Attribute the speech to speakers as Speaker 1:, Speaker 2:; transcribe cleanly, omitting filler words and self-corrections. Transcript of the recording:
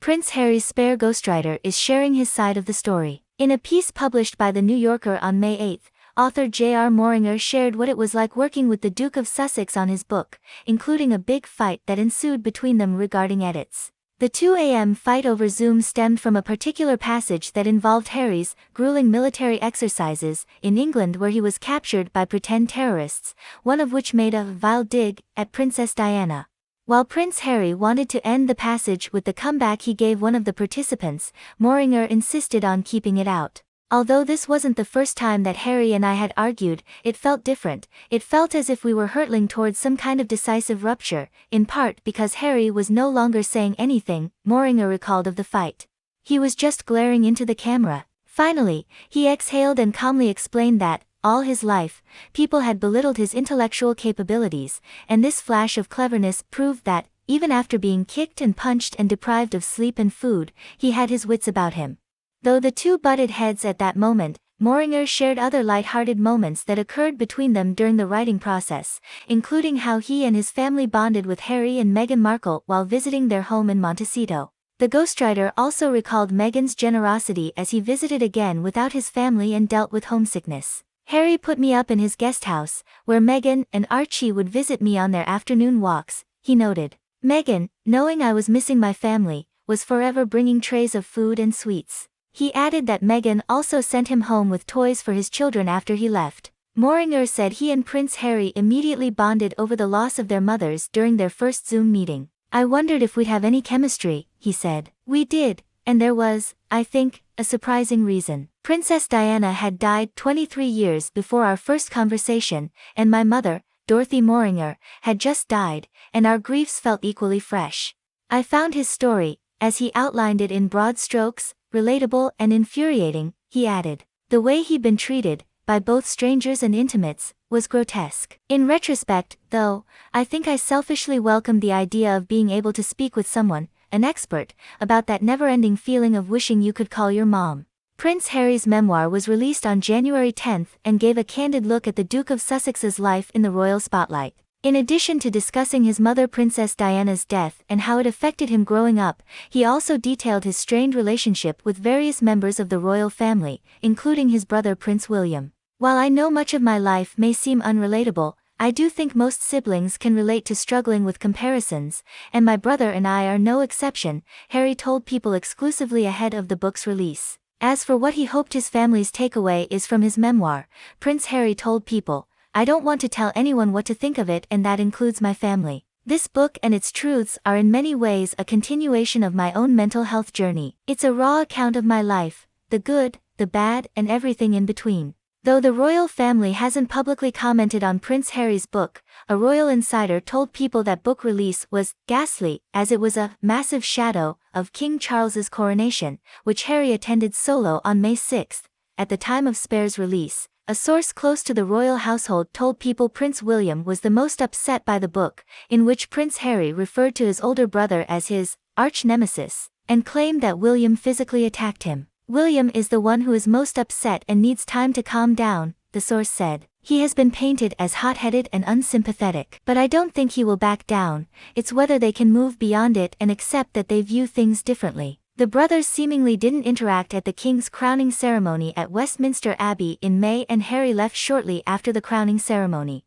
Speaker 1: Prince Harry's spare ghostwriter is sharing his side of the story. In a piece published by The New Yorker on May 8, author J.R. Moehringer shared what it was like working with the Duke of Sussex on his book, including a big fight that ensued between them regarding edits. The 2 a.m. fight over Zoom stemmed from a particular passage that involved Harry's grueling military exercises in England, where he was captured by pretend terrorists, one of which made a vile dig at Princess Diana. While Prince Harry wanted to end the passage with the comeback he gave one of the participants, Moehringer insisted on keeping it out. Although this wasn't the first time that Harry and I had argued, it felt different. It felt as if we were hurtling towards some kind of decisive rupture, in part because Harry was no longer saying anything, Moehringer recalled of the fight. He was just glaring into the camera. Finally, he exhaled and calmly explained that, all his life, people had belittled his intellectual capabilities, and this flash of cleverness proved that, even after being kicked and punched and deprived of sleep and food, he had his wits about him. Though the two butted heads at that moment, Moehringer shared other lighthearted moments that occurred between them during the writing process, including how he and his family bonded with Harry and Meghan Markle while visiting their home in Montecito. The ghostwriter also recalled Meghan's generosity as he visited again without his family and dealt with homesickness. Harry put me up in his guest house, where Meghan and Archie would visit me on their afternoon walks, he noted. Meghan, knowing I was missing my family, was forever bringing trays of food and sweets. He added that Meghan also sent him home with toys for his children after he left. Moehringer said he and Prince Harry immediately bonded over the loss of their mothers during their first Zoom meeting. I wondered if we'd have any chemistry, he said. We did, and there was, I think, a surprising reason. Princess Diana had died 23 years before our first conversation, and my mother, Dorothy Moehringer, had just died, and our griefs felt equally fresh. I found his story, as he outlined it in broad strokes, relatable and infuriating, he added. The way he'd been treated, by both strangers and intimates, was grotesque. In retrospect, though, I think I selfishly welcomed the idea of being able to speak with someone, an expert, about that never-ending feeling of wishing you could call your mom. Prince Harry's memoir was released on January 10 and gave a candid look at the Duke of Sussex's life in the royal spotlight. In addition to discussing his mother Princess Diana's death and how it affected him growing up, he also detailed his strained relationship with various members of the royal family, including his brother Prince William. While I know much of my life may seem unrelatable, I do think most siblings can relate to struggling with comparisons, and my brother and I are no exception, Harry told People exclusively ahead of the book's release. As for what he hoped his family's takeaway is from his memoir, Prince Harry told People, I don't want to tell anyone what to think of it, and that includes my family. This book and its truths are in many ways a continuation of my own mental health journey. It's a raw account of my life, the good, the bad, and everything in between. Though the royal family hasn't publicly commented on Prince Harry's book, a royal insider told People that book release was ghastly, as it was a massive shadow of King Charles's coronation, which Harry attended solo on May 6, at the time of Spare's release. A source close to the royal household told People Prince William was the most upset by the book, in which Prince Harry referred to his older brother as his arch-nemesis, and claimed that William physically attacked him. William is the one who is most upset and needs time to calm down, the source said. He has been painted as hot-headed and unsympathetic. But I don't think he will back down, it's whether they can move beyond it and accept that they view things differently. The brothers seemingly didn't interact at the king's crowning ceremony at Westminster Abbey in May, and Harry left shortly after the crowning ceremony.